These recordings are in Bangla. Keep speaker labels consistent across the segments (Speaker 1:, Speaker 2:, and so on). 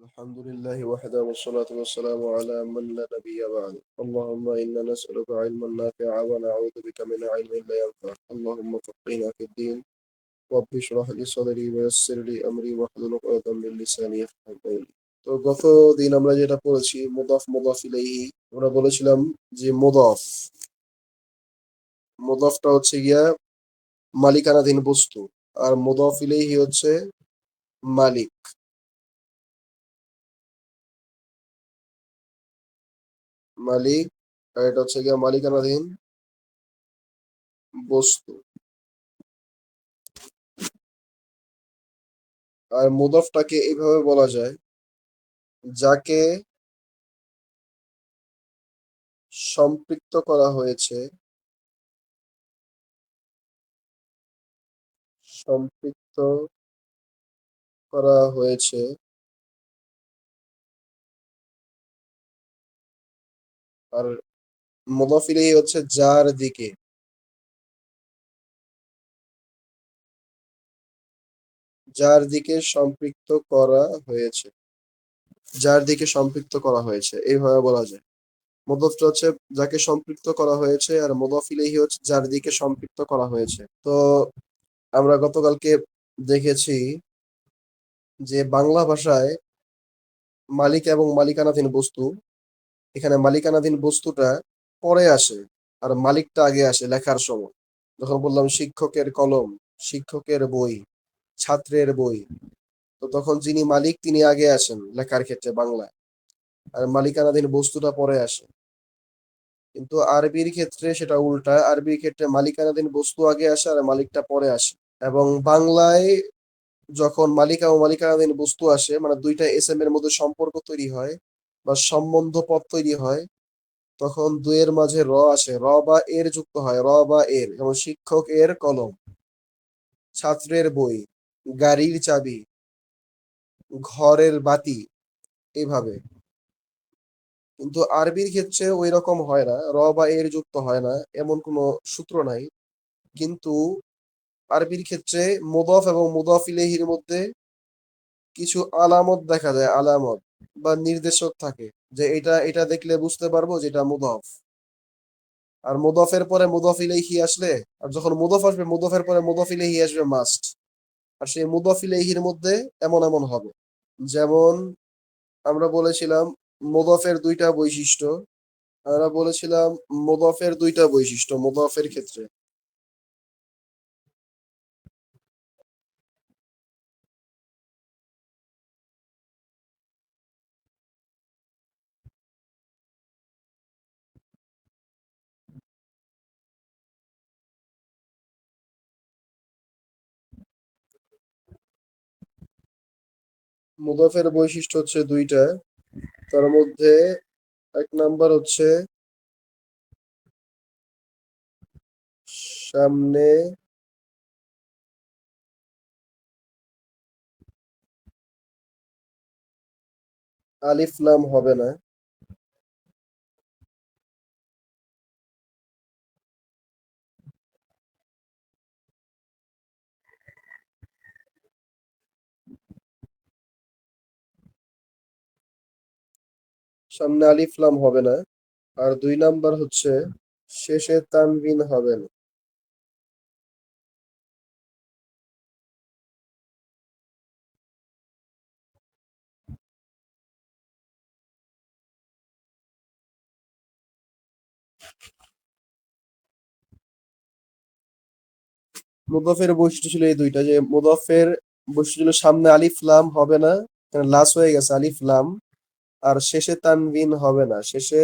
Speaker 1: الحمد لله وحده والصلاة والسلام على من لا نبي بعد. اللهم إنا نسألك علما نافعا ونعوذ بك من علم لا ينفع. اللهم فقهنا في الدين رب اشرح لي صدري ويسر لي أمري واحلل عقدة من لساني يفقهوا قولي. তো গত দিন আমরা যেটা পড়েছি মুদাফ মুদাফ ইলাইহি, আমরা বলেছিলাম যে মুদাফটা হচ্ছে গিয়া মালিকানাধীন বস্তু, আর মুদাফ ইলাইহি হচ্ছে মালিক। মালিক আর এটা হচ্ছে গিয়া মালিকানাধীন বস্তু। আর মুদফটাকে এইভাবে বলা যায়, যাকে সম্পৃক্ত করা হয়েছে, সম্পৃক্ত করা হয়েছে। আর মুদফ ইলাইহি হচ্ছে যার দিকে, যার দিকে সম্পৃক্ত করা হয়েছে, যার দিকে সম্পৃক্ত করা হয়েছে এইভাবে বলা যায়। মুদফটা হচ্ছে যাকে সম্পৃক্ত করা হয়েছে, আর মুদফ ইলাইহি হচ্ছে যার দিকে সম্পৃক্ত করা হয়েছে। তো আমরা গতকালকে দেখেছি যে বাংলা ভাষায় মালিক এবং মালিকানাধীন বস্তু, এখানে মালিকানাধীন বস্তুটা পরে আসে আর মালিকটা আগে আসে লেখার সময়। যখন বললাম শিক্ষকের কলম, শিক্ষকের বই, ছাত্রের বই, তো তখন যিনি মালিক তিনি আগে আসেন লেখার ক্ষেত্রে বাংলায়, আর মালিকানাধীন বস্তুটা পরে আসে। কিন্তু আরবির ক্ষেত্রে সেটা উল্টা, আরবির ক্ষেত্রে মালিকানাধীন বস্তু আগে আসে আর মালিকটা পরে আসে। এবং বাংলায় যখন মালিকা ও মালিকানাধীন বস্তু আসে, মানে দুইটা এসএম এর মধ্যে সম্পর্ক তৈরি হয় বা সম্বন্ধ পদ তৈরি হয়, তখন দুইয়ের মাঝে র আসে, র বা এর যুক্ত হয়, র বা এর, যেমন শিক্ষক এর কলম, ছাত্রের বই, গাড়ির চাবি, ঘরের বাতি, এইভাবে। কিন্তু আরবির ক্ষেত্রে ওই রকম হয় না, র বা এর যুক্ত হয় না, এমন কোনো সূত্র নাই। কিন্তু আরবির ক্ষেত্রে মুদফ এবং মুদফ ইলাইহির মধ্যে কিছু আলামত দেখা যায়, আলামত বা নির্দেশক থাকে, যে এটা এটা দেখলে বুঝতে পারবো যে এটা মুদফ। আর মুদফের পরে মুদফ ইলাইহি আসলে, আর যখন মুদফ আসবে মুদফের পরে মুদফ ইলাইহি আসবে মাস্ট। আর সেই মুদফ ইলাইহির মধ্যে এমন এমন হবে, যেমন আমরা বলেছিলাম মুদফের দুইটা বৈশিষ্ট্য। আমরা বলেছিলাম মুদফের দুইটা বৈশিষ্ট্য মুদফের ক্ষেত্রে। মুদফের বৈশিষ্ট্য হচ্ছে দুইটা, তার মধ্যে এক নাম্বার হচ্ছে সামনে আলিফ লাম হবে না। সামনে আলিফ লাম হবে না। আর দুই নাম্বার হচ্ছে শেষে তানবিন হবে না। মুদফের বৈশিষ্ট্য ছিল এই দুইটা, যে মুদফের বৈশিষ্ট্য ছিল সামনে আলিফ লাম হবে না, লাস হয়ে গেছে আলিফ লাম, আর শেষে তানবিন হবে না, শেষে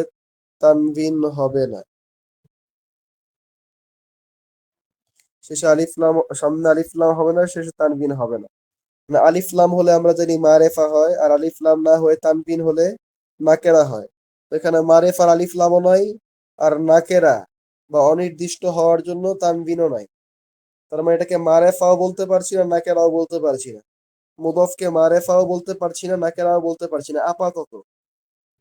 Speaker 1: তানবিন হবে না। শেষে আলিফ লাম, সামনে আলিফ লাম হবে না, শেষে তানবিন হবে না। মানে আলিফ লাম হলে আমরা জানি মারেফা হয়, আর আলিফ লাম না হয়ে তানবিন হলে নাকেরা হয়। তো এখানে মারেফার আলিফ লামও নয়, আর নাকেরা বা অনির্দিষ্ট হওয়ার জন্য তানবিনও নাই। তার মানে এটাকে মারেফাও বলতে পারছি না, নাকেরাও বলতে পারছি না। মুদফকে মারেফাও বলতে পারছি না, নাকেরাও বলতে পারছি না আপাতত।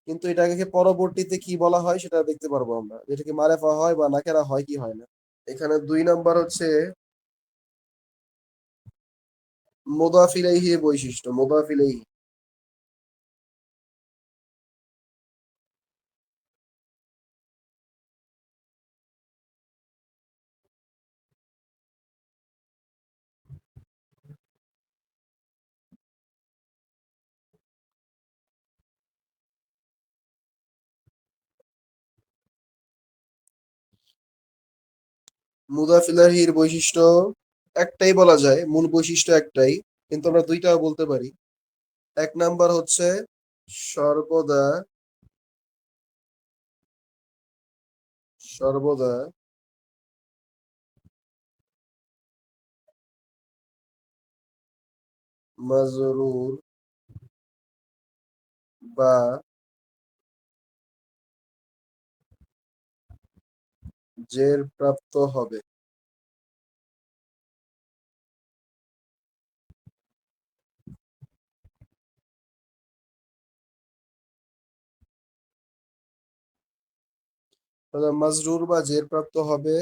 Speaker 1: কিন্তু এটাকে পরবর্তীতে কি বলা হয় সেটা দেখতে পারবো আমরা, যেটা কি মারেফা হয় বা নাকেরা হয় কি হয় না। এখানে দুই নাম্বার হচ্ছে মুদাফ ইলাইহি বৈশিষ্ট্য, মুদাফ ইলাইহি। মুদাফ ইলাহির বৈশিষ্ট্য একটাই বলা যায়, মূল বৈশিষ্ট্য একটাই, কিন্তু আমরা দুইটাও বলতে পারি। এক নাম্বার হচ্ছে সর্বদা সর্বদা মাজরুর বা জের প্রাপ্ত হবে। তাহলে মাজরুর বা জের প্রাপ্ত হবে।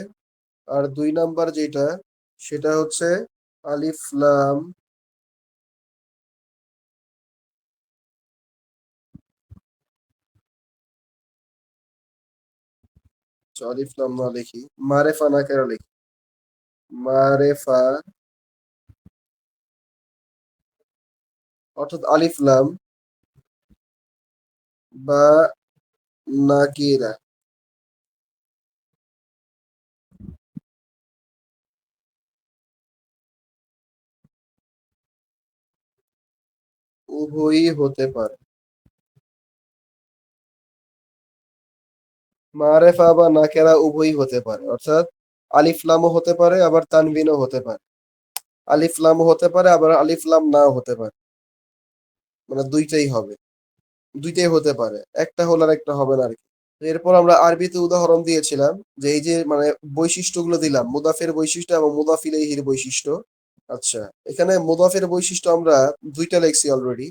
Speaker 1: আর দুই নাম্বার যেটা, সেটা হচ্ছে আলিফ লাম, আলিফ লাম না লিখি, মারেফা নাকেরা লিখি। মারেফা অর্থাৎ আলিফ লাম বা নাকিরা উভয়ই হতে পারে। মারেফা বা নাকেরা উভয়ই হতে পারে, অর্থাৎ আলিফ লামও হতে পারে, আবার তানবিনও হতে পারে। আলিফ লামও হতে পারে, আবার আলিফ লাম নাও হতে পারে। মানে দুইটাই হবে, দুইটাই হতে পারে, একটা হলে আর একটা হবে না আর কি। এরপর আমরা আরবিতে উদাহরণ দিয়েছিলাম, যে এই যে মানে বৈশিষ্ট্যগুলো দিলাম, মুদাফের বৈশিষ্ট্য এবং মুদাফ ইলাইহির বৈশিষ্ট্য। আচ্ছা, এখানে মুদাফের বৈশিষ্ট্য আমরা দুইটা লেখছি অলরেডি।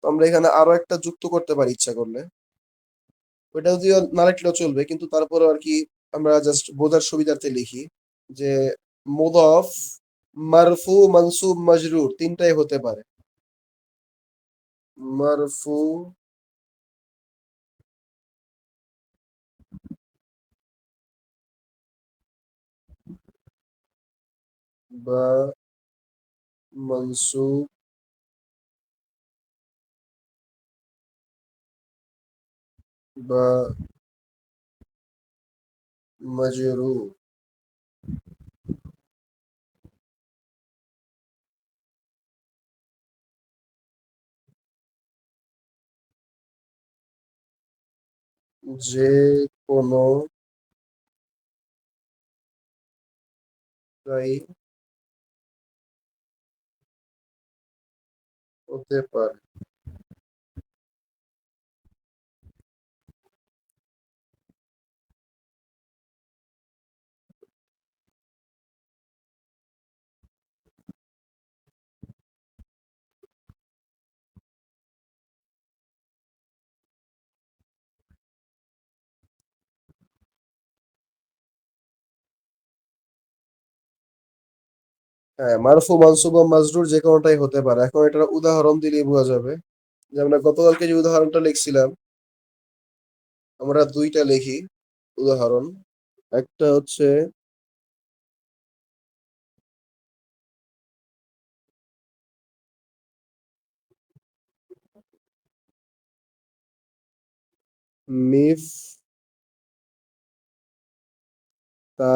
Speaker 1: তো আমরা এখানে আরো একটা যুক্ত করতে পারি ইচ্ছা করলে। ওইটা যদিও না লিখলেও চলবে, কিন্তু তারপরে আর কি আমরা জাস্ট বোঝার সুবিধার্থে লিখি যে মুদাফ মারফু মানসুব মাজরুর তিনটাই হতে পারে। মারফু বা মানসুব বা মাজরুর। যে কোনো টাই হতে পারে। হ্যাঁ, মারফু মানসুব বা মাজরুর যে কোনোটাই হতে পারে। এখন এটার উদাহরণ দিলেই বোঝা যাবে। যে আমরা গতকালকে যে উদাহরণটা লিখছিলাম, আমরা দুইটা লিখি উদাহরণ। একটা হচ্ছে মিফ তা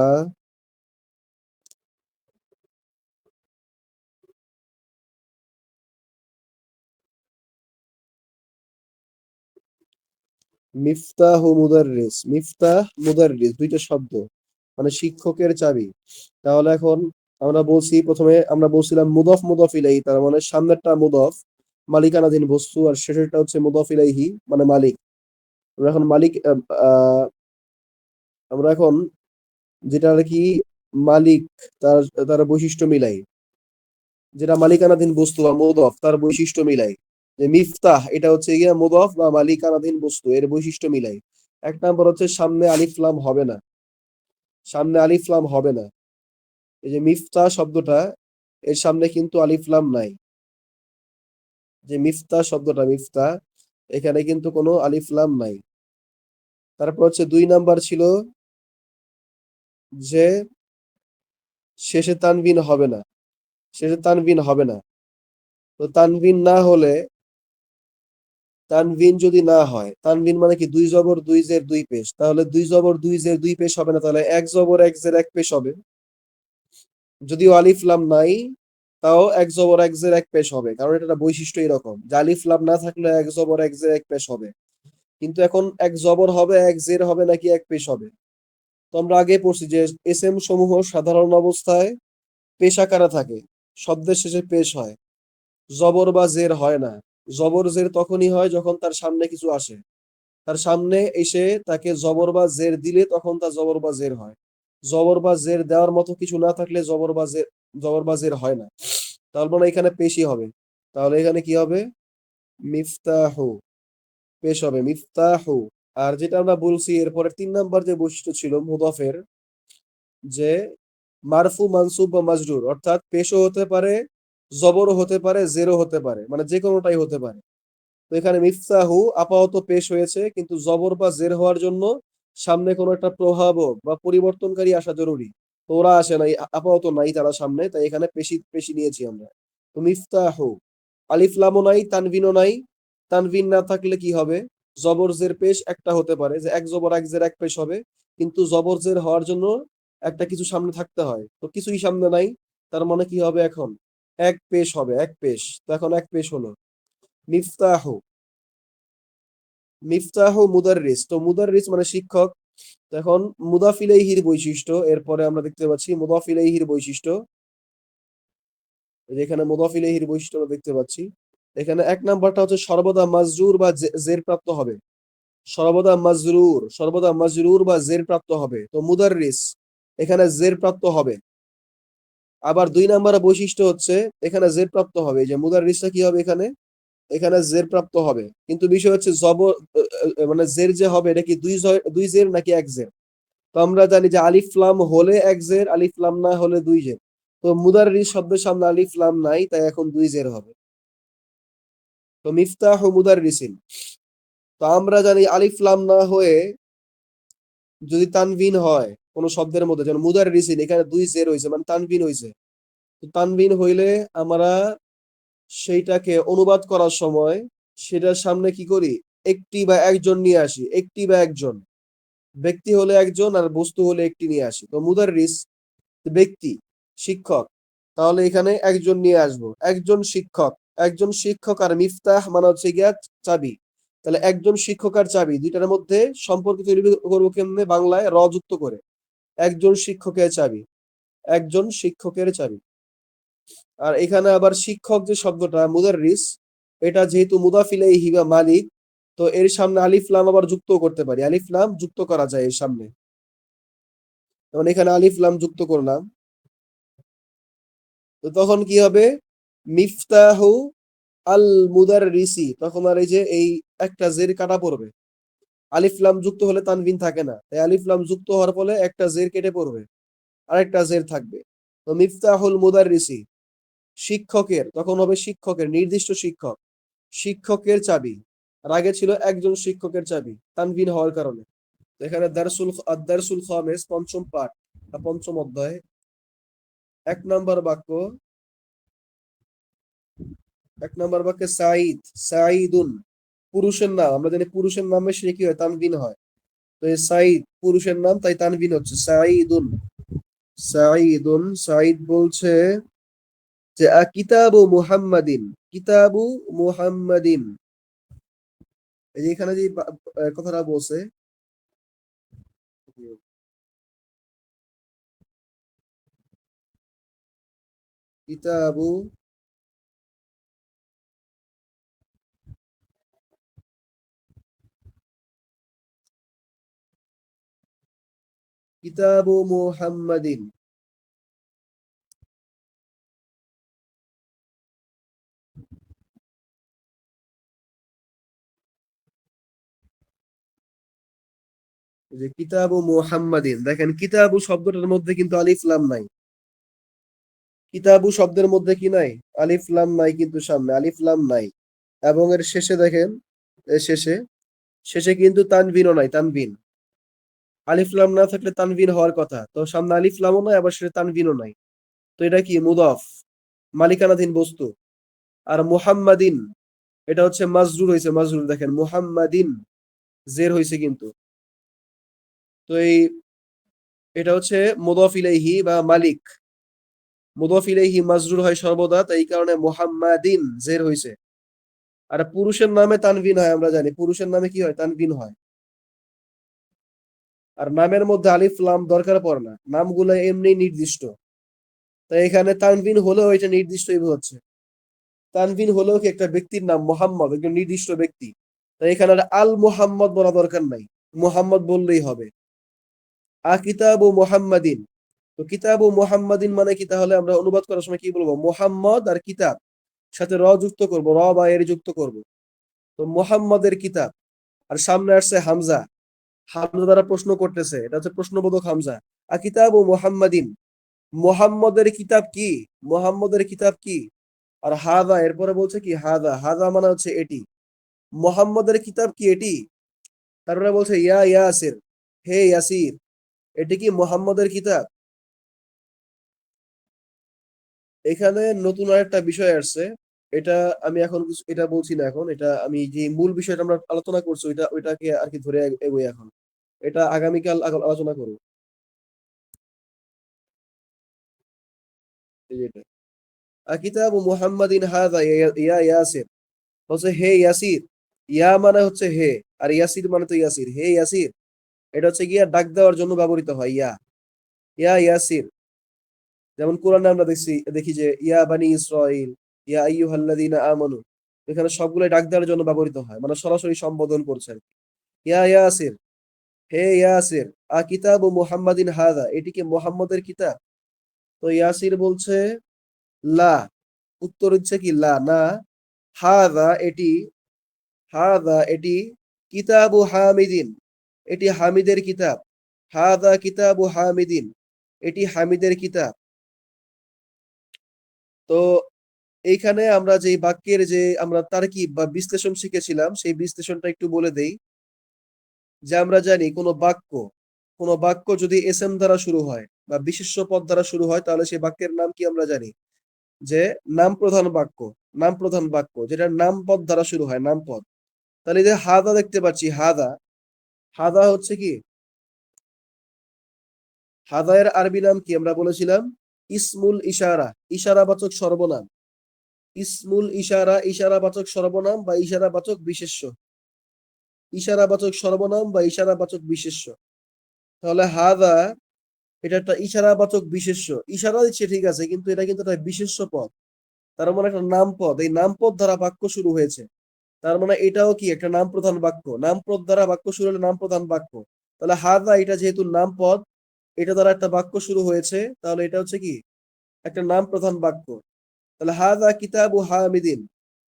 Speaker 1: মিফতাহ ও মুদাররিস। মিফতাহ মুদাররিস দুইটা শব্দ, মানে শিক্ষকের চাবি। তাহলে এখন আমরা বলছি, প্রথমে আমরা বলছিলাম মুদফ মুদফ ইলাইহি, তার মানে সামনেরটা মুদফ মালিকানাধীন বস্তু, আর শেষেরটা হচ্ছে মুদফ ইলাইহি মানে মালিক। আমরা এখন মালিক আমরা এখন যেটা আর কি মালিক, তার তার বৈশিষ্ট্য মিলাই, যেটা মালিকানাধীন বস্তু বা মুদফ তার বৈশিষ্ট্য মিলাই। যে মিফতাহ এটা হচ্ছে গিয়া মুদফ বা মালিকানাধীন বস্তু, এর বৈশিষ্ট্য মিলাই। এক নাম্বার হচ্ছে সামনে আলিফ লাম হবে না, সামনে আলিফ লাম হবে না। এই যে মিফতাহ শব্দটা, এর সামনে কিন্তু আলিফ লাম নাই। যে মিফতাহ শব্দটা, মিফতাহ, এখানে কিন্তু কোনো আলিফ লাম নাই। তারপর হচ্ছে দুই নাম্বার ছিল যে শেষে তানবিন হবে না, শেষে তানবিন হবে না। তো তানবিন না হলে তানভিন যদি না হয়, তানভিন মানে কি দুই জবর দুই জের দুই পেশ, তাহলে দুই জবর দুই জের দুই পেশ হবে না, তাহলে এক জবর এক জের এক পেশ হবে। যদিও আলিফ লাম নাই, তাও এক জবর এক জের এক পেশ হবে, কারণ এটা একটা বৈশিষ্ট্য এরকম যে আলিফ লাম না থাকলে এক জবর এক জের এক পেশ হবে। কিন্তু এখন এক জবর হবে এক জের হবে নাকি এক পেশ হবে? তো আমরা আগে পড়ছি যে এসএম সমূহ সাধারণ অবস্থায় পেশ আকারে থাকে, শব্দের শেষে পেশ হয়, জবর বা জের হয় না। জবর জের তখনই হয় যখন তার সামনে কিছু আসে, তার সামনে এসে তাকে জবর বা জের দিলে তখন তা জবর বা জের হয়। জবর বা জের দেওয়ার মতো কিছু না থাকলে জবর বা জের হয় না। তার মানে এখানে পেশই হবে। তাহলে এখানে কি হবে? মিফতাহু, পেশ হবে মিফতাহু। আর যেটা আমরা বলছি এরপরে ৩ নাম্বার যে বৈশিষ্ট্য ছিল মুদাফের, যে মারফু মানসুব বা মাজরুর, অর্থাৎ পেশও হতে পারে, জবরও হতে পারে, জেরও হতে পারে, মানে যে কোনোটাই হতে পারে। তো এখানে মিফতাহু আপাতত পেশ হয়েছে, কিন্তু জবর বা জের হওয়ার জন্য সামনে কোনো একটা প্রভাবক বা পরিবর্তনকারী আসা জরুরি। তো ওরা আসে নাই, আপাতত নাই তারা সামনে, তাই এখানে পেশি পেশি নিয়েছি আমরা। তো মিফতাহু, আলিফ লামও নাই, তানভিনও নাই। তানভিন না থাকলে কি হবে? জবর জের পেশ একটা হতে পারে, যে এক জবর এক জের এক পেশ হবে, কিন্তু জবর জের হওয়ার জন্য একটা কিছু সামনে থাকতে হয়, তো কিছুই সামনে নাই। তার মানে কি হবে এখন? এক পেশ হবে, এক পেশ। তো এখন এক পেশ হলো মিফতাহু। মিফতাহু মুদাররিস, তো মুদাররিস মানে শিক্ষক। তো এখন মুদাফ ইলাইহির বৈশিষ্ট্য, এরপরে আমরা দেখতে পাচ্ছি মুদাফ ইলাইহির বৈশিষ্ট্য। এখানে মুদাফ ইলাইহির বৈশিষ্ট্য আমরা দেখতে পাচ্ছি। এখানে ১ নাম্বারটা হচ্ছে সর্বদা মাজরুর বা জের প্রাপ্ত হবে। সর্বদা মাজরুর বা জের প্রাপ্ত হবে। তো মুদাররিস এখানে জের প্রাপ্ত হবে। আবার ২ নাম্বার বৈশিষ্ট্য হচ্ছে এখানে জের প্রাপ্ত হবে, এই যে মুদাররিসটা কি হবে এখানে? এখানে জের প্রাপ্ত হবে। কিন্তু বিষয় হচ্ছে জবর মানে জের যে হবে এটা কি দুই জের নাকি এক জের? তো আমরা জানি যে আলিফ লাম হলে এক জের, আলিফ লাম না হলে দুই জের। তো মুদাররিস শব্দের সামনে আলিফ লাম নাই, তাই এখন দুই জের হবে। তো মিফতাহ মুদাররিসিন, তো আমরা জানি আলিফ লাম না হয়ে যদি তানভিন হয় কোন শব্দের মধ্যে, যেমন মুদাররিসিন, এখানে দুই জের হয়েছে মানে তানভিন হয়েছে। তো তানভিন হইলে আমরা সেইটাকে অনুবাদ করার সময় সেটার সামনে কি করি? একটি বা একজন নিয়ে আসি, একটি বা একজন। ব্যক্তি হলে একজন আর বস্তু হলে একটি নিয়ে আসি। তো মুদাররিস ব্যক্তি, শিক্ষক, তাহলে এখানে একজন নিয়ে আসবো, একজন শিক্ষক। একজন শিক্ষক আর মিফতাহ মানে হচ্ছে গিয়া চাবি। তাহলে একজন শিক্ষক আর চাবি দুইটার মধ্যে সম্পর্ক তৈরি করবো কেমনে? বাংলায় র যুক্ত করে, একজন শিক্ষকের চাবি, একজন শিক্ষকের চাবি। আর এখানে আবার শিক্ষক যে শব্দটা মুদাররিস, এটা যেহেতু মুদাফ ইলাইহি বা মালিক, তো এর সামনে আলিফ লাম আবার যুক্ত করতে পারি, আলিফ লাম যুক্ত করা যায় এর সামনে। যেমন এখানে আলিফ লাম যুক্ত করলাম, তো তখন কি হবে? মিফতাহু আল মুদাররিসি, তখন আর এই যে এই একটা জের কাটা পড়বে। আলিফ লাম যুক্ত হলে তানভিন থাকে না, তাই আলিফ লাম যুক্ত হওয়ার ফলে একটা জের কেটে পড়বে, আরেকটা জের থাকবে। তো মিফতাহুল মুদাররিসি, শিক্ষকের, তখন হবে শিক্ষকের, নির্দিষ্ট শিক্ষক, শিক্ষকের চাবি। আর আগে ছিল একজন শিক্ষকের চাবি, তানভিন হওয়ার কারণে। তো এখানে দারসুল খামেস, পঞ্চম পাঠ বা পঞ্চম অধ্যায়, ১ নাম্বার বাক্য। ১ নাম্বার বাক্যে সাঈদ, সাঈদুন পুরুষের নাম, আমরা জানি পুরুষের নামে সে কি হয়? তানভিন হয়। তো এই সাঈদ পুরুষের নাম, তাই তানভিন হচ্ছে সাঈদুন। সাঈদুন, সাঈদ বলছে যে কিতাবু মুহাম্মাদিন, কিতাবু মুহাম্মাদিন, এই যে এখানে যে কথাটা বলছে, কিতাবু, কিতাবু মুহাম্মাদিন, এই যে কিতাবু মুহাম্মাদিন, দেখেন কিতাবু শব্দটার মধ্যে কিন্তু আলিফ লাম নাই। কিতাবু শব্দের মধ্যে কি নাই? আলিফ লাম নাই, কিন্তু সামনে আলিফ লাম নাই। এবং এর শেষে দেখেন, এর শেষে শেষে কিন্তু তানভিনও নাই, তানভিন। আলিফ লাম না থাকলে তানভিন হওয়ার কথা, তো সামনে আলিফ লামও নাই, আবার শেষে তানভিনও নাই। তো এটা কি? মুদাফ, মালিকানাধীন বস্তু। আর মুহাম্মাদিন, এটা হচ্ছে মাজরুর হয়েছে, মাজরুর দেখেন মুহাম্মাদিন জের হয়েছে কিন্তু। তো এটা হচ্ছে মুদাফ ইলাইহি বা মালিক, মুদাফ ইলাইহি মাজরুর হয় সর্বদা, তাই এই কারণে মুহাম্মাদিন জের হয়েছে। আর পুরুষের নামে তানবিন হয়, আমরা জানি পুরুষের নামে কি হয়, তানবিন হয়। আর নামের মধ্যে আলিফ লাম দরকার পড়ে না, নামগুলো এমনি নির্দিষ্ট। তাই এখানে তানবিন হলেও এটা নির্দিষ্টই হচ্ছে, তানবিন হলেও কি একটা ব্যক্তির নাম মোহাম্মদ, একজন নির্দিষ্ট ব্যক্তি। তাই এখানে আর আল মোহাম্মদ বলা দরকার নাই, মোহাম্মদ বললেই হবে। কিতাবু মুহাম্মাদিন। তো কিতাবু মুহাম্মাদিন মানে কি, তাহলে আমরা অনুবাদ করার সময় কি বলবো, মোহাম্মদ আর কিতাব সাথে র যুক্ত করব, র বা এর যুক্ত করব। তো মোহাম্মদের কিতাব, আর সামনে আসছে হামজা, হামজা দ্বারা প্রশ্ন করতেছে, এটা হচ্ছে প্রশ্নবোধক হামজা। কিতাবু মুহাম্মাদিন, মোহাম্মদের কিতাব কি, মোহাম্মদের কিতাব কি। আর হাদা এরপরে বলছে কি, হাদা, হাদা মানে হচ্ছে এটি, মোহাম্মদের কিতাব কি এটি। তারপরে বলছে ইয়া ইয়াসির, হে ইয়াসির, এটি কি মোহাম্মদের কিতাব। এখানে নতুন আরেকটা বিষয় আসছে, এটা আমি এখন এটা বলছি না, এখন এটা আমি যে মূল বিষয়টা আমরা আলোচনা করছি ওইটাকে আর কি ধরে এগোই এখন। এটা আগামীকাল আলোচনা করব। এই যে এটা, কিতাবু মুহাম্মাদিন হাযা ইয়া ইয়াসির, বলছে হে ইয়াসির। ইয়া মানে হচ্ছে হে, আর ইয়াসির মানে তো ইয়াসির, হে ইয়াসির, এটা হচ্ছে গিয়া ডাক দেওয়ার জন্য ব্যবহৃত হয়, ইয়া, ইয়া ইয়াসির। যেমন কোরআনে আমরা দেখি যে ইয়া বানি ইসরাইল, ইয়া আইয়ুহাল্লাযীনা আমানু, এখানে সবগুলো ডাক দেওয়ার জন্য ব্যবহৃত হয়, মানে সরাসরি সম্বোধন করছে আর কি। ইয়া ইয়াসির, হে ইয়াসির, কিতাবু মুহাম্মাদিন হাযা, এটি কি মুহাম্মদের কিতাব। তো ইয়াসির বলছে লা, উত্তর হচ্ছে কি লা, না। হাযা এটি, হাযা এটি, কিতাবু হামিদিন, এটি হামিদের কিতাব। হাযা কিতাবু হামিদিন, এটি হামিদের কিতাব। তো এইখানে আমরা যে বাক্যের যে আমরা তারকিব বা বিশ্লেষণ শিখেছিলাম, সেই বিশ্লেষণটা একটু বলে দেই। যে আমরা জানি কোন বাক্য যদি এসএম দ্বারা শুরু হয় বা বিশেষ্য পদ দ্বারা শুরু হয়, তাহলে সেই বাক্যের নাম কি আমরা জানি, যে নাম প্রধান বাক্য। নাম প্রধান বাক্য যেটা নাম পদ দ্বারা শুরু হয়, নাম পদ। তাহলে এই যে হাদা দেখতে পাচ্ছি, হাদা, হাদা হচ্ছে কি, হাদা এর আরবি নাম কি আমরা বলেছিলাম, ইসমুল ইশারা, ইশারাবাচক সর্বনাম। ইসমুল ইশারা, ইশারাবাচক সর্বনাম বা ইশারাবাচক বিশেষ্য, ইশারাবাচক সর্বনাম বা ইশারাবাচক বিশেষ্য। তাহলে হাদা এটা একটা ইশারাবাচক বিশেষ্য, ইশারা দিচ্ছে ঠিক আছে, কিন্তু এটা কিন্তু একটা বিশেষ্য পদ। তার মানে একটা নাম পদ, এই নাম পদ দ্বারা বাক্য শুরু হয়েছে। তার মানে এটাও কি একটা নাম প্রধান বাক্য, নাম পদ দ্বারা বাক্য শুরু হলে নাম প্রধান বাক্য। তাহলে হাদা এটা যেহেতু নাম পদ, এটা দ্বারা একটা বাক্য শুরু হয়েছে, তাহলে এটা হচ্ছে কি একটা নাম প্রধান বাক্য। তাহলে হাদা কিতাবু হামিদিন,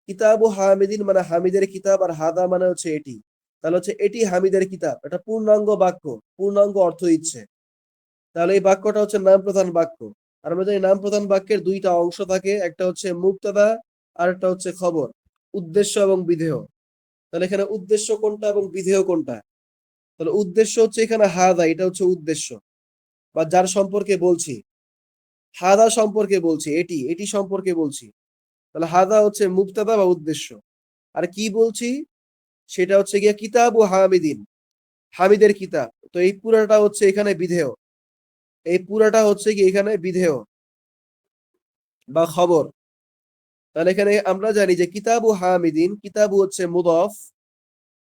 Speaker 1: কিতাবু হামিদিন মানে হামিদের কিতাব, আর হাদা মানে হচ্ছে এটি। তাহলে হচ্ছে এটি হামিদের কিতাব, এটা পূর্ণাঙ্গ বাক্য, পূর্ণাঙ্গ অর্থ দিচ্ছে। তাহলে এই বাক্যটা হচ্ছে নাম প্রধান বাক্য। আর আমরা জানি নাম প্রধান বাক্যের দুইটা অংশ থাকে, একটা হচ্ছে মুবতাদা আর একটা হচ্ছে খবর, উদ্দেশ্য এবং বিধেয়। তাহলে এখানে উদ্দেশ্য কোনটা এবং বিধেয় কোনটা, তাহলে উদ্দেশ্য হচ্ছে এখানে হাদা, এটা হচ্ছে উদ্দেশ্য বা যার সম্পর্কে বলছি, হাদা সম্পর্কে বলছি, এটি, এটি সম্পর্কে বলছি। তাহলে হাদা হচ্ছে মুবতাদা বা উদ্দেশ্য। আর কি বলছি, সেটা হচ্ছে গিয়া কিতাবু হামিদিন, হামিদের কিতাব। তো এই পুরাটা হচ্ছে এখানে বিধেয়, এই পুরাটা হচ্ছে কি এখানে বিধেয় বা খবর। তাহলে এখানে আমরা জানি যে কিতাবু হামিদিন, কিতাবু হচ্ছে মুদফ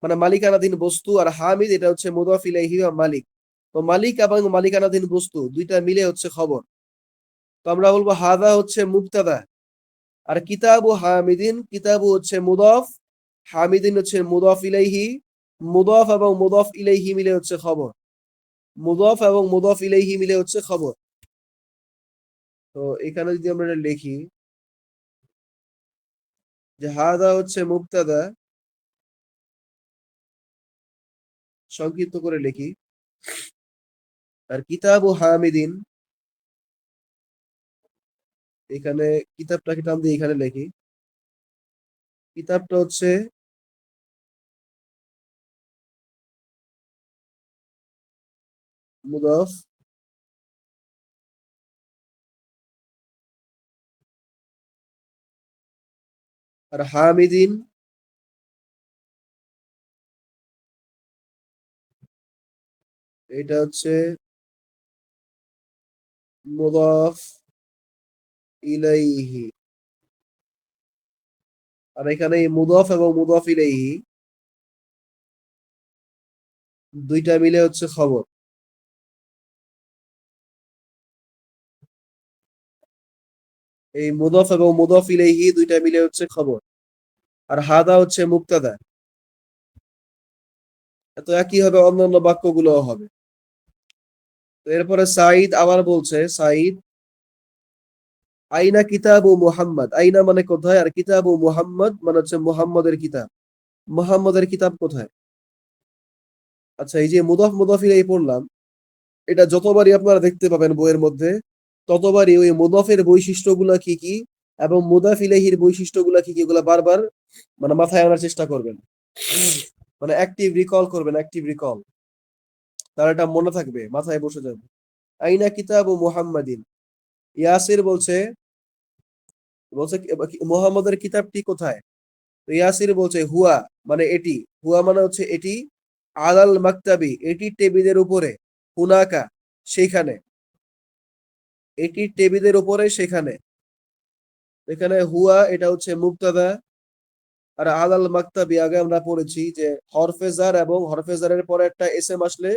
Speaker 1: মানে মালিকানাধীন বস্তু, আর হামিদ এটা হচ্ছে মুদফ ইলাইহি বা মালিক। তো মালিক এবং মালিকানাধীন বস্তু দুইটা মিলে হচ্ছে খবর। তো আমরা বলবো হাদা হচ্ছে মুবতাদা, আর কিতাবু হামিদিন, কিতাবু হচ্ছে মুদফ, হামিদিন হচ্ছে মুদফ ইলাইহি। মুদফ এবং মুদফ ইলাইহি মিলে হচ্ছে খবর, মুদফ এবং মুদফ ইলাইহি মিলে হচ্ছে খবর। তো এখানে যদি আমরা এটা লিখি যে হাদা হচ্ছে মুবতাদা, সংক্ষিপ্ত করে লিখি, আর কিতাবু হামিদিন, এখানে কিতাবটাকে টান দিয়ে এখানে লিখি, কিতাবটা হচ্ছে মুদফ, আর হামিদিন এটা হচ্ছে মুদাফ ইলাইহি। আর এখানে এই মুদাফ এবং মুদাফ ইলাইহি দুইটা মিলে হচ্ছে খবর। এই মুদাফ এবং মুদাফ ইলাইহি দুইটা মিলে হচ্ছে খবর। আর হাদা হচ্ছে মুক্তাদা। তো একই হবে, অন্যান্য বাক্যগুলো হবে। তো এরপরে সাঈদ আবার বলছে, সাঈদ আইনা কিতাবু মুহাম্মদ, আইনা মানে কোথায়, আর কিতাবু মুহাম্মদ মানে হচ্ছে মুহাম্মদের কিতাব। মুহাম্মদের কিতাব কোথায়? আচ্ছা, এই যে মুদাফ মুদাফ ইলাইহি পড়লাম, এটা যতবারই আপনারা দেখতে পাবেন বইয়ের মধ্যে, ততবারই ওই মুদাফের বৈশিষ্ট্যগুলা কি কি এবং মুদাফ ইলাইহির বৈশিষ্ট্যগুলা কি কি, এগুলা বারবার মানে মাথায় আনার চেষ্টা করবেন, মানে অ্যাক্টিভ রিকল করবেন, অ্যাক্টিভ রিকল। তার এটা মনে থাকবে, মাথায় বসে যাবে। আইনা কিতাবু মুহাম্মাদিন, ইয়াসির বলছে, বলছে মুহাম্মদের কিতাবটি কোথায়? তো ইয়াসির বলছে হুয়া মানে এটি, হুয়া মানে হচ্ছে এটি, আলাল মাকতাবি এটি টেবিলের উপরে, হুনাকা সেইখানে, এটি টেবিলের উপরে সেখানে। এখানে হুয়া এটা হচ্ছে মুবতাদা, আর আলাল মাকতাবি আগে আমরা পড়েছি যে হরফেজার এবং হরফেজারের পরে একটা এসএম আসলে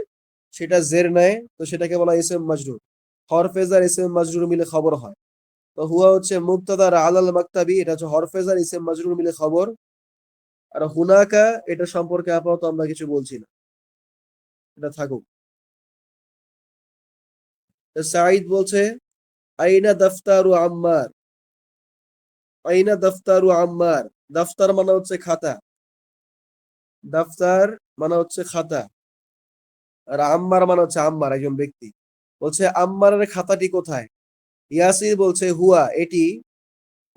Speaker 1: সেটা জের নেয়, তো সেটাকে বলা এসএম মাজরুর। হরফেজার এসএম মাজরুর মিলে খবর হয়। তো হুয়া হচ্ছে মুবতাদা, আর আলাল মাকতাবি এটা হচ্ছে হরফেজার এসএম মাজরুর মিলে খবর। আর হুনাকা এটা সম্পর্কে আপাতত আমরা কিছু বলছি না, এটা থাকুক। তো সাঈদ বলছে আইনা দফতারু আম্মার, আইনা দফতারু আম্মার, দফতার মানে হচ্ছে খাতা, দফতার মানে হচ্ছে খাতা, আর আম্মার মানে হচ্ছে আম্মার একজন ব্যক্তি। বলছে আম্মারের খাতাটি কোথায়? ইয়াসির বলছে হুয়া এটি,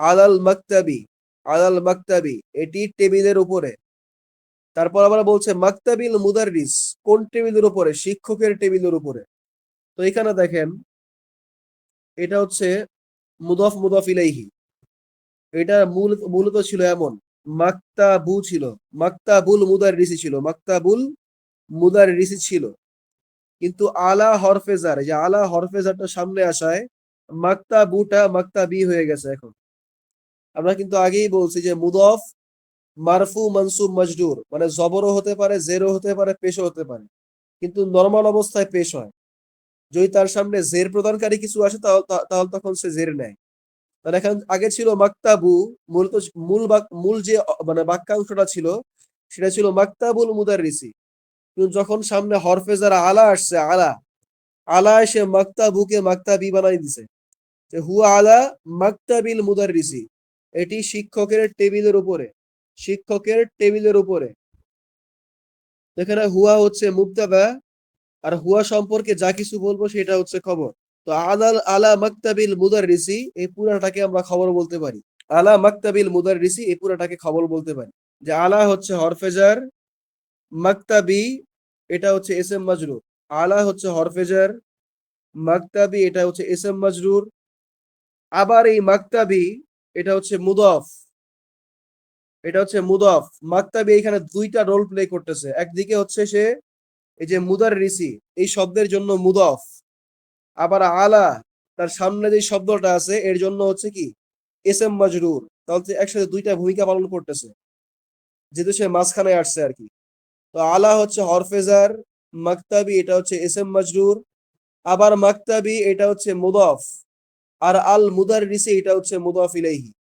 Speaker 1: আলাল মাকতাবি, আলাল মাকতাবি এটি টেবিলের উপরে। তারপর আবার বলছে মাকতাবিল মুদাররিস, কোন টেবিলের উপরে? শিক্ষকের টেবিলের উপরে। তো এখানে দেখেন, এটা হচ্ছে মুদাফ মুদাফ ইলাইহি। এটা মূলত ছিল এমন, মাকতাবু ছিল, মাকতাবুল মুদাররিসি ছিল, মাকতাবুল মুদাররিসি ছিল। কিন্তু আলা হরফেজার, এই যে আলা হরফেজারটা সামনে আসায় মাকতাবুটা মাকতাবি হয়ে গেছে এখন। আমরা কিন্তু আগেই বলছি যে মুদফ মারফু মানসুব মাজরুর মানে জবরও হতে পারে, জেরও হতে পারে, পেশও হতে পারে, কিন্তু নরমাল অবস্থায় পেশ হয়। যদি তার সামনে জের প্রদানকারী কিছু আসে তাহলে তখন সে জের নেয়। তাহলে এখন আগে ছিল মাকতাবু, মূলত মূল যে মানে বাক্যাংশটা ছিল সেটা ছিল মাকতাবুল মুদাররিসি। কিন্তু যখন সামনে হরফেজার আলা আসছে, আলা, আলা এসে মাকতাবুকে মাকতাবি বানাই দিছে, যে হুয়া আলা মাকতাবিল মুদাররিসি, এটি শিক্ষকের টেবিলের উপরে, শিক্ষকের টেবিলের উপরে। এখানে হুয়া হচ্ছে মুবতাদা, আর হুয়া সম্পর্কে যা কিছু বলবো সেটা হচ্ছে খবর। তো আলা মাকতাবিল মুদাররিসি এই পুরাটাকে আমরা খবর বলতে পারি, আলা মাকতাবিল মুদাররিসি এই পুরাটাকে খবর বলতে পারি। যে আলা হচ্ছে হরফেজার, মাকতাবি এটা হচ্ছে এসএম মাজরুর। আলা হচ্ছে হরফেজার, মাকতাবি এটা হচ্ছে এসএম মাজরুর। আবার এই মাকতাবি এটা হচ্ছে মুদফ, এটা হচ্ছে মুদফ। মাকতাবি এখানে দুইটা রোল প্লে করতেছে, একদিকে হচ্ছে সে এই যে মুদাররিসি এই শব্দের জন্য মুদফ, আবার আলা তার সামনে যে শব্দটা আছে এর জন্য হচ্ছে কি এসএম মাজরুর। তাহলে একসাথে দুইটা ভূমিকা পালন করতেছে, যেহেতু সে মাঝখানে আসছে আর কি। তো আলা হচ্ছে হরফেজার, মাকতাবি এটা হচ্ছে এসএম মাজরুর, আবার মাকতাবি এটা হচ্ছে মুদফ, আর আল মুদাররিসি এটা হচ্ছে মুদফ ইলাইহি।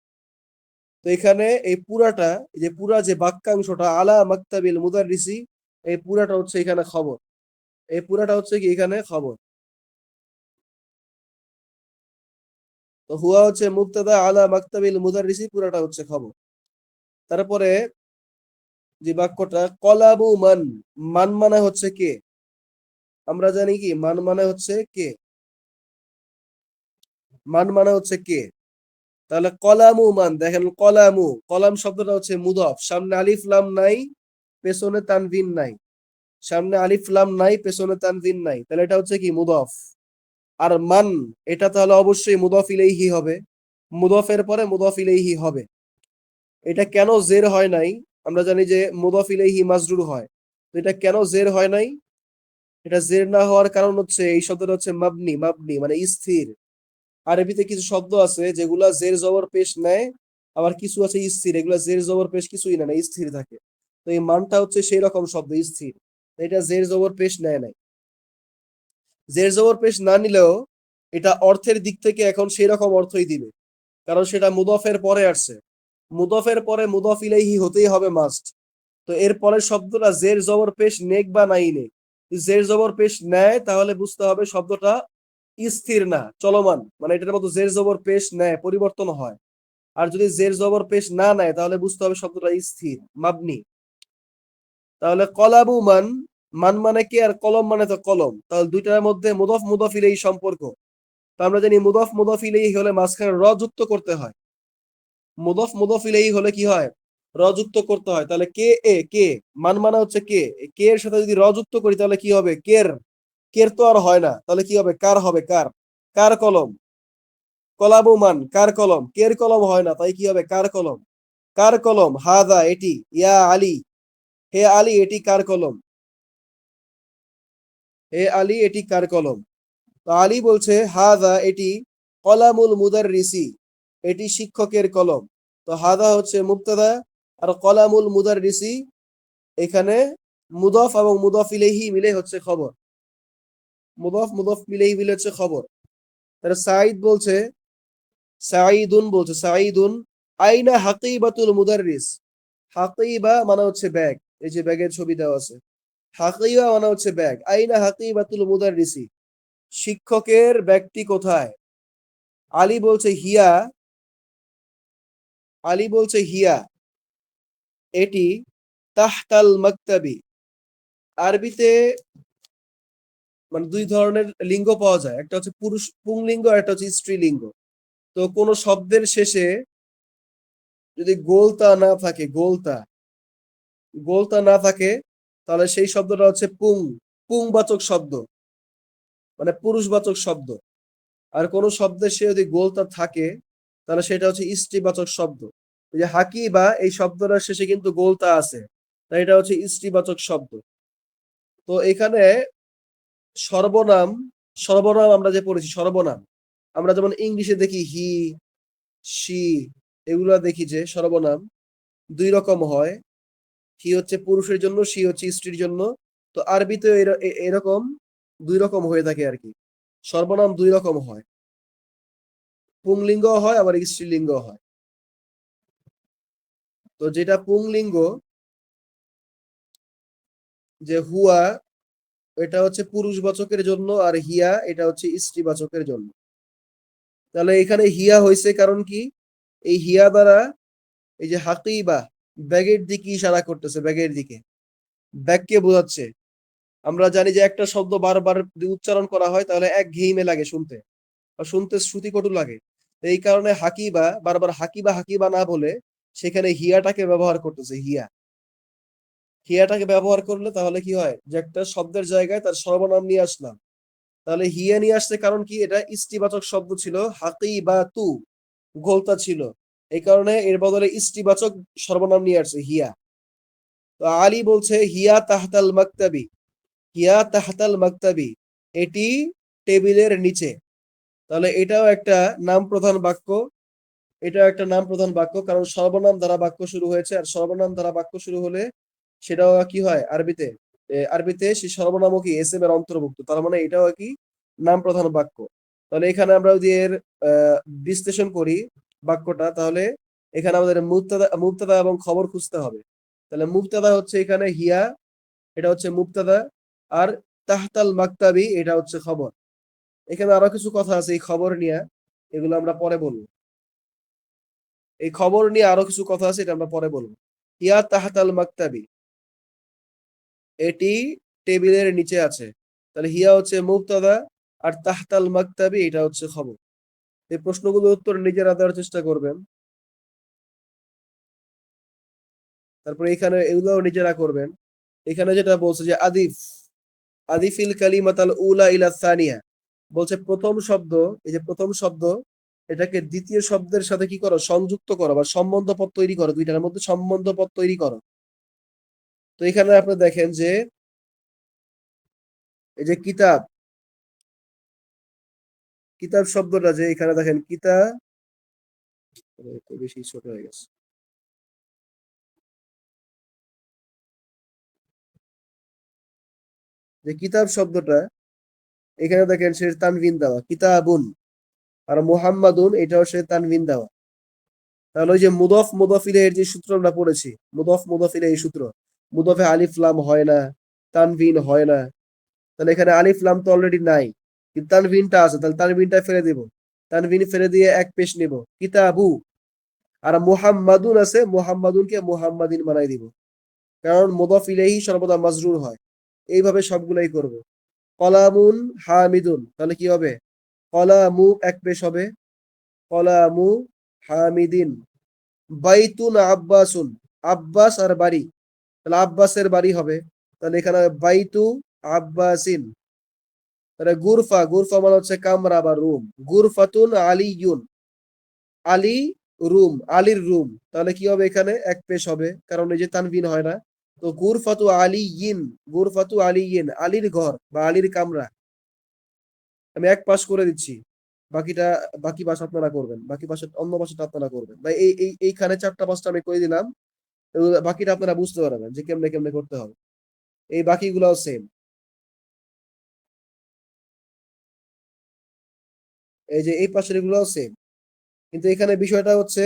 Speaker 1: তো এখানে এই পুরাটা, এই যে পুরা যে বাক্যাংশটা আলা মাকতাবিল মুদাররিসি, এই পুরাটা হচ্ছে এখানে খবর, এই পুরাটা হচ্ছে কি এখানে খবর। তো হুয়া হচ্ছে মুবতাদা, আলা মাকতাবিল মুদাররিসি পুরাটা হচ্ছে খবর। তারপরে যে বাক্যটা কলাবু মান, মান মানে হচ্ছে কে, আমরা জানি কি মান মানে হচ্ছে কে, মান মানে হচ্ছে কে। তাহলে কলামু মান, দেখেন কলামু, কলাম শব্দটা হচ্ছে মুদফ, সামনে আলিফ লাম নাই, পেছনে তানভিন নাই, সামনে আলিফ লাম নাই, পেছনে তানভিন নাই, তাহলে এটা হচ্ছে কি মুদফ। আর মান এটা তাহলে অবশ্যই মুদফ ইলাইহি হবে, মুদফের পরে মুদফ ইলাইহি হবে। এটা কেন জের হয় নাই? আমরা জানি যে মুদফ ইলাইহি মাজরুর হয়, তো এটা কেন জের হয় নাই? এটা জের না হওয়ার কারণ হচ্ছে এই শব্দটা হচ্ছে মাবনি, মাবনি মানে স্থির। আরবিতে কিছু শব্দ আছে যেগুলা জের জবর পেশ নেয়, আবার কিছু আছে স্থির, এগুলা জের জবর পেশ কিছুই না, স্থির থাকে। তো এই মানটা হচ্ছে সেই রকম শব্দ, স্থির। এটা জের জবর পেশ নেয় নাই। জের জবর পেশ না নিলেও এটা অর্থের দিক থেকে এখন সেই রকম অর্থই দিবে, কারণ সেটা মুদফের পরে আসছে। মুদফের পরে মুদফ ইলাইহি হতেই হবে মাস্ট। তো এর পরের শব্দটা জের জবর পেশ নেক বা নাই নেক, জের জবর পেশ নেয় তাহলে বুঝতে হবে শব্দটা স্থির না, চলমান, মানে এটার মতো জের জবর পেশ নেয়, পরিবর্তন হয়। আর যদি জের জবর পেশ না নেয় তাহলে বুঝতে হবে শব্দটা স্থির, মাবনি। তাহলে কলাবু মান, মান মানে কি আর কলম মানে তো কলম, তাহলে দুইটার মধ্যে মুদফ মুদফ ইলাইহি সম্পর্ক। তো আমরা জানি মুদফ মুদফ ইলাইহি হলে মাঝখানে র যুক্ত করতে হয়। মুদফ মুদফ ইলাইহি হলে কি হয়, র যুক্ত করতে হয়। তাহলে কে এ কে, মান মানে হচ্ছে কে, কে এর সাথে যদি র যুক্ত করি তাহলে কি হবে, কের। কের তো আর হয় না, তাহলে কি হবে, কার হবে, কার। কার কলম, কলাবু মান কার কলম, কের কলম হয় না, তাই কি হবে, কার কলম। কার কলম, হাদা এটি, ইয়া আলী, হে আলী এটি কার কলম, হে আলী এটি কার কলম। তো আলী বলছে হাদা এটি কলামুল মুদাররিসি, এটি শিক্ষকের কলম। তো হাদা হচ্ছে মুবতাদা, আর কলামুল মুদাররিসি এখানে মুদফ এবং মুদফ ইলাইহি মিলে হচ্ছে খবর। মুদফ মুদফ ইলাইহি মিলে হচ্ছে খবর। তাহলে সাঈদ বলছে, সাঈদুন বলছে, সাঈদুন আইনা হাকিবাতুল মুদাররিস। হাকিবা মানে হচ্ছে ব্যাগ, এই যে ব্যাগের ছবি দেওয়া আছে। হাকিবা মানে হচ্ছে ব্যাগ, আইনা হাকিবাতুল মুদাররিসি, শিক্ষকের ব্যাগটি কোথায়। আলী বলছে হিয়া, আলী বলছে হিয়া এটি তাহতাল মাকতাবি। আরবিতে মানে দুই ধরনের লিঙ্গ পাওয়া যায়, একটা হচ্ছে পুরুষ পুংলিঙ্গ আর একটা হচ্ছে স্ত্রীলিঙ্গ। তো কোন শব্দের শেষে যদি গোলতা না থাকে, গোলতা, গোলতা না থাকে, তাহলে সেই শব্দটা হচ্ছে পুংবাচক শব্দ, মানে পুরুষবাচক শব্দ। আর কোন শব্দের সে যদি গোলতা থাকে তাহলে সেটা হচ্ছে স্ত্রীবাচক শব্দ। এই যে হাকিবা এই শব্দটার শেষে কিন্তু গোলতা আছে, তাই এটা হচ্ছে স্ত্রীবাচক শব্দ। তো এখানে সর্বনাম, সর্বনাম আমরা যে পড়েছি সর্বনাম, আমরা যেমন ইংলিশে দেখি হি, শি, এগুলা দেখি যে সর্বনাম দুই রকম হয়। হি হচ্ছে পুরুষের জন্য, শি হচ্ছে স্ত্রীর জন্য। তো আরবিতে এরকম দুই রকম হয়ে থাকে আর কি, সর্বনাম দুই রকম হয়, পুংলিঙ্গ হয় আবার স্ত্রীলিঙ্গ হয়। তো যেটা পুংলিঙ্গ, যে হুয়া, এটা হচ্ছে পুরুষবাচকের জন্য, আর হিয়া এটা হচ্ছে স্ত্রীবাচকের জন্য। তাহলে এখানে হিয়া হয়েছে কারণ কি, এই হিয়া দ্বারা এই যে হাকিবা ব্যাগের দিকে ইশারা করতেছে, ব্যাগের দিকে, ব্যাগকে বোঝাচ্ছে। আমরা জানি যে একটা শব্দ বারবার যদি উচ্চারণ করা হয় তাহলে একঘেয়েমি লাগে শুনতে, বা শুনতে শ্রুতিকটু লাগে। এই কারণে হাকিবা বারবার হাকিবা হাকিবা না বলে সেখানে হিয়াটাকে ব্যবহার করতেছে, হিয়া। হিয়াটাকে ব্যবহার করলে তাহলে কি হয়, যে একটা শব্দের জায়গায় তার সর্বনাম নিয়ে আসলাম। তাহলে হিয়া নিয়ে আসছে কারণ কি, এটা স্ত্রীবাচক শব্দ ছিল, হাকিবা তু গোলতা ছিল, এই কারণে এর বদলে স্ত্রীবাচক সর্বনাম নিয়ে আসছে হিয়া। তো আলী বলছে হিয়া তাহতাল মাকতাবি, হিয়া তাহতাল মাকতাবি এটি টেবিলের নিচে। তাহলে এটাও একটা নাম প্রধান বাক্য, এটাও একটা নাম প্রধান বাক্য, কারণ সর্বনাম দ্বারা বাক্য শুরু হয়েছে, আর সর্বনাম দ্বারা বাক্য শুরু হলে সেটাও কি হয় আরবিতে, আরবিতে সেই সর্বনামও কি এস এম এর অন্তর্ভুক্ত, তার মানে এটাও কি নাম প্রধান বাক্য। তাহলে এখানে আমরা যদি এর আহ, বিশ্লেষণ করি বাক্যটা, তাহলে এখানে আমাদের মুবতাদা মুবতাদা এবং খবর খুঁজতে হবে। তাহলে মুবতাদা হচ্ছে এখানে হিয়া, এটা হচ্ছে মুবতাদা, আর তাহতাল মাকতাবি এটা হচ্ছে খবর। এখানে আরো কিছু কথা আছে এই খবর নিয়ে, এগুলো আমরা পরে বলবো। এই খবর নিয়ে আরো কিছু কথা আছে, এটা আমরা পরে বলবো। হিয়া তাহতাল মাকতাবি এটি টেবিলের নিচে আছে। তাহলে হিয়া হচ্ছে মুবতাদা, আর তাহতাল মাকতাবি এটা হচ্ছে খবর। এই প্রশ্নগুলোর উত্তর নিজেরা দেওয়ার চেষ্টা করবেন। তারপরে এখানে এগুলোও নিজেরা করবেন। এখানে যেটা বলছে যে আদিফ, আদিফিল কালিমাতাল উলা ইলা সানিয়া, বলছে প্রথম শব্দ, এই যে প্রথম শব্দ এটাকে দ্বিতীয় শব্দের সাথে কি করো, সংযুক্ত করো বা সম্বন্ধ পদ তৈরি করো, দুইটার মধ্যে সম্বন্ধ পদ তৈরি করো। তো এখানে আপনি দেখেন যে এই যে কিতাব, কিতাব শব্দটা যে এখানে দেখেন কিতাব, বেশি ছোট হয়ে গেছে। যে কিতাব শব্দটা এখানে দেখেন সে তানভিন দেওয়া কিতাবুন, আর মুহাম্মাদুন এটাও সে তানভিন দেওয়া। তাহলে ওই যে মুদফ মুদফ ইলাইহির যে সূত্র আমরা পড়েছি, মুদফ মুদফ ইলাইহি সূত্র, মুদফে আলিফ লাম হয় না, তানভিন হয় না। তাহলে এখানে আলিফ লাম তো অলরেডি নাই, কিন্তু তানভিনটা আছে, তাহলে তানভিনটা ফেলে দিব। তানভিন ফেলে দিয়ে এক পেশ নিব কিতাবু। আর মুহাম্মাদুন আছে, মুহাম্মাদুনকে মুহাম্মাদিন বানাই দিব, কারণ মুদফ ইলাইহি সর্বদা মাজরুর হয়। এইভাবে সবগুলাই করব। কলামুন হামিদুন, তাহলে কি হবে? কলামু এক পেশ হবে, কলামু হামিদিন। বাইতুন আব্বাসুন, আব্বাস আর বাড়ি, তাহলে আব্বাসের বাড়ি হবে, তাহলে এখানে বাইতু আব্বাসিন। তাহলে গুরফা, গুরফা মানে হচ্ছে কামরা বা রুম। গুরফাতুন আলিয়ুন, আলী রুম, আলীর রুম, তাহলে কি হবে? এখানে এক পেশ হবে, কারণ এই যে তানবিন হয় না। তো গুরফাতু আলিয়িন, গুরফাতু আলিয়িন, আলীর ঘর বা আলীর কামরা। আমি এক পাশ করে দিচ্ছি, বাকিটা বাকি পাশ আপনারা করবেন, বাকি পাশে অন্য পাশটা আপনারা করবেন। বা এইখানে চারটা পাঁচটা আমি করে দিলাম, বাকিটা আপনারা বুঝতে পারবেন যে কেমনে কেমনে করতে হবে। এই বাকিগুলোও সেম, এই যে এই পাশের এগুলোও সেম। কিন্তু এখানে বিষয়টা হচ্ছে,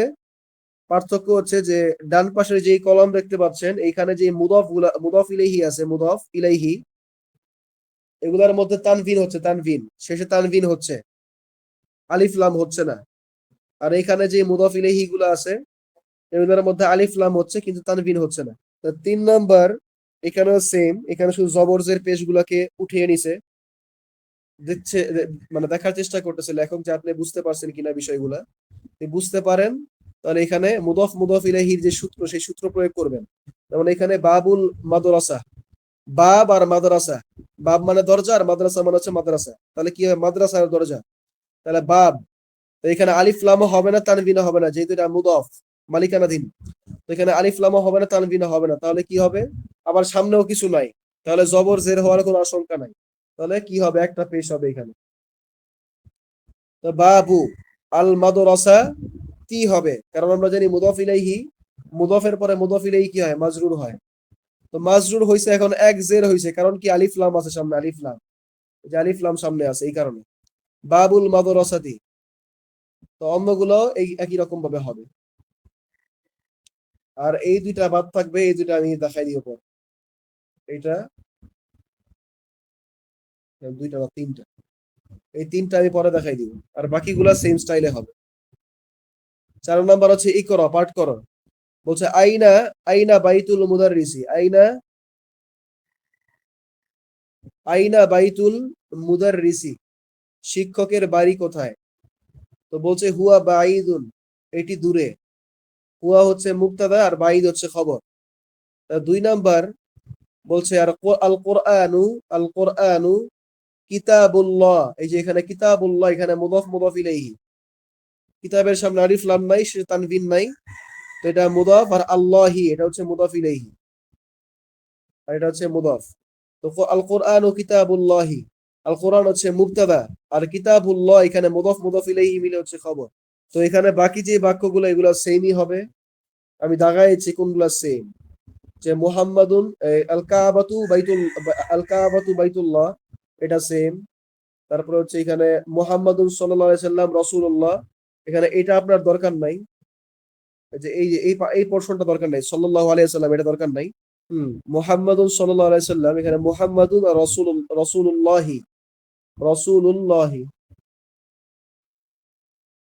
Speaker 1: পার্থক্য হচ্ছে যে ডান পাশের যে কলম দেখতে পাচ্ছেন, এইখানে যে মুদফ গুলা, মুদফ ইলাইহি আছে, মুদফ ইলাইহি, এগুলার মধ্যে তানভিন হচ্ছে, তানভিন শেষে তানভিন হচ্ছে, আলিফ লাম হচ্ছে না। আর এখানে যে মুদফ ইলাইহি গুলো আছে, এগুলোর মধ্যে আলিফ লাম হচ্ছে কিন্তু তানভিন হচ্ছে না। তো 3 নাম্বার, এখানেও সেম, এখানে শুধু জবরজের পেশ গুলাকে উঠিয়ে নিছে, দিচ্ছে মানে দেখার চেষ্টা করতেছে লেখক যে আপনি বুঝতে পারছেন কিনা বিষয়গুলা। যদি বুঝতে পারেন তাহলে এখানে মুদফ মুদফ ইলাইহির যে সূত্র, সেই সূত্র প্রয়োগ করবেন। যেমন এখানে বাবুল মাদ্রাসা, বাব আর মাদ্রাসা, বাব মানে দরজা আর মাদ্রাসা মানে হচ্ছে মাদ্রাসা, তাহলে কি হয়? মাদ্রাসার দরজা, তাহলে বাব। তো এখানে আলিফ লামও হবে না, তানবিনও হবে না, যেহেতু এটা মুদফ মালিকানাধীন। তো এখানে আলিফ লামও হবে না, তানবিনও হবে না, তাহলে কি হবে? আবার সামনেও কিছু নাই, তাহলে জবর জের হওয়ার কোনো আশঙ্কা নাই। তাহলে কি হবে? একটা পেশ হবে এখানে। তো বাবু আল মাদ্রাসা তি হবে, কারণ আমরা জানি মুদফ ইলাইহি, মুদফের পরে মুদফ ইলাইহি কি হয়? মাজরুর হয়। তো মাজরুর হইছে, এখন এক জের হইছে, কারণ কি? আলিফ লাম আছে সামনে, আলিফ লাম, যে আলিফ লাম সামনে আছে এই কারণে। বাবুল মাদ্রাসাতি। তো অন্যগুলো এই একই রকম ভাবে হবে। আর এই দুইটা বাদ থাকবে, এই দুইটা আমি দেখাই দিব পর। এইটা দুইটা বা তিনটা, এই তিনটা আমি পরে দেখাই দিব। আর বাকিগুলা সেম স্টাইলে হবে। 4 নাম্বার হচ্ছে ইকরা, পাঠ করো। বলছে আইনা, আইনা বাইতুল মুদাররিসি, আইনা, আইনা বাইতুল মুদাররিসি, শিক্ষকের বাড়ি কোথায়? তো বলছে হুয়া বাঈদুন, এটি দূরে। হুয়া হচ্ছে মুবতাদা আর বাঈদ হচ্ছে খবর। 2 নাম্বার বলছে আর আল কোরআনু, আল কোরআনু কিতাবুল্লাহ, এই যে এখানে কিতাবুল্লাহ, এখানে মুদাফ মুদাফ ইলাইহি, কিতাবের সামনে আলিফ লাম নাই, সে তানভিন নাই, তো এটা মুদাফ। আর আল্লাহি এটা হচ্ছে মুদাফ ইলাইহি, আর এটা হচ্ছে মুদাফ। তো আল কোরআন ও কিতাবুল্লাহি, আল কোরআন হচ্ছে মুবতাদা, আর কিতাবুল্লাহ এখানে মুদাফ মুদাফ ইলাইহি মিলে হচ্ছে খবর। তো এখানে বাকি যে বাক্যগুলো এগুলো সেমই হবে। আমি দাগাইছি কোনগুলো সেম, যে মুহাম্মাদুন আল কাবাতু বাইতুল, আল কাবাতু বাইতুল্লাহ, এটা সেম। তারপরে হচ্ছে এখানে মুহাম্মাদুন সাল্লাল্লাহু আলাইহি সাল্লাম রাসূলুল্লাহ, এখানে এটা আপনার দরকার নাই, যে এই পোরশনটা দরকার নাই, সাল্লাল্লাহু আলাইহি সাল্লাম এটা দরকার নাই। মুহাম্মাদুন সাল্লাল্লাহু আলাইহি সাল্লাম, এখানে মুহাম্মাদুন আর রাসূলুল্লাহি, রাসূলুল্লাহি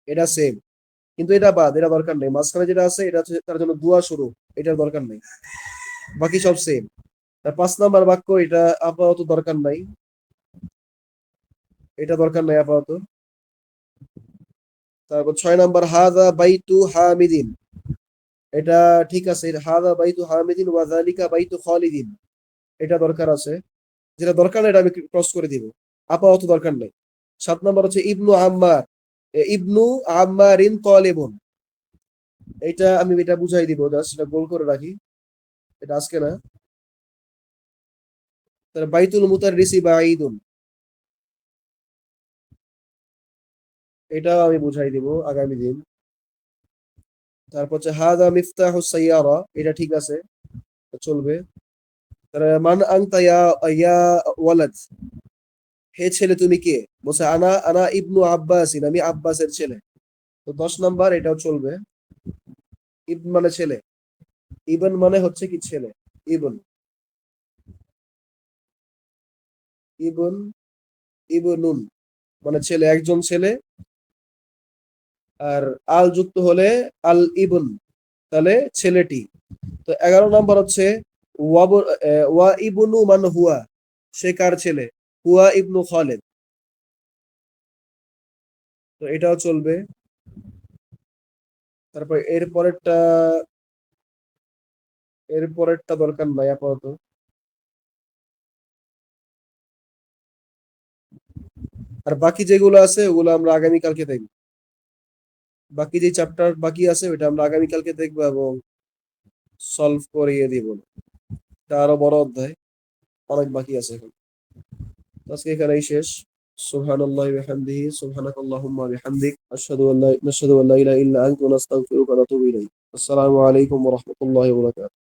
Speaker 1: এটা সেম। কিন্তু এটা বাদ, এটা দরকার নেই। মাঝখানে যেটা আছে এটা হচ্ছে তার জন্য দুয়া শুরু, এটার দরকার নেই। বাকি সব সেম। তার 5 নাম্বার বাক্য, এটা আপাতত দরকার নাই, এটা দরকার নাই আপাতত। তারপর 6 নাম্বার হাযা বাইতু হামিদিন, এটা ঠিক আছে, হাযা বাইতু হামিদিন ওয়া যালিকা বাইতু খালিদিন, এটা দরকার আছে। যেটা দরকার নেই এটা আমি ক্রস করে দিব, আপাতত দরকার নেই। 7 নাম্বার হচ্ছে ইবনু আম্মার, ইবনু আম্মারিন তালিবুন, এটা আমি এটা বুঝাই দিব, জাস্ট এটা গোল করে রাখি, এটা আজকে না। তাহলে বাইতুল মুতাররিসি বাঈদুন, এটাও আমি বুঝাই দিব আগামী দিন। তারপর হচ্ছে হাদা মিফতাহু সাইয়ারা, এটা ঠিক আছে, চলবে। তাহলে মান আনতা ইয়া ইয়া ওয়ালাদ, হে ছেলে তুমি কে? বলছে আনা আনা ইবনু আব্বাসিন, আমি আব্বাসের ছেলে। তো 10 নাম্বার, এটাও চলবে। ইবন মানে ছেলে, ইবন মানে হচ্ছে কি ছেলে, ইবন, ইবন, ইবনুন মানে ছেলে, একজন ছেলে। আর আল যুক্ত হলে আল ইবন, তাহলে ছেলেটি। তো 11 নাম্বার হচ্ছে ওয়া ইবনু মান হুয়া, সে কার ছেলে? হুয়া ইবনু খালেদ, তো এটাও চলবে। তারপর এর পরেরটা দরকার নাই আপাতত। আর বাকি যেগুলো আছে ওগুলো আমরা আগামীকালকে দেখবো। বাকি যে চ্যাপ্টার বাকি আছে ওইটা আমরা আগামীকালকে দেখবো এবং সলভ করিয়ে দিব। এটা আরো বড় অধ্যায়, অনেক বাকি আছে এখন। আজকে এখানেই শেষ। সুবহানাল্লাহি ওয়া বিহামদিহি, সুবহানাকাল্লাহুম্মা ওয়া বিহামদিক, নাশহাদু আন লা ইলাহা ইল্লা আনতা, নাস্তাগফিরুকা ওয়া নাতুবু ইলাইক। আসসালামু আলাইকুম ওয়া রাহমাতুল্লাহি ওয়া বারাকাতুহু।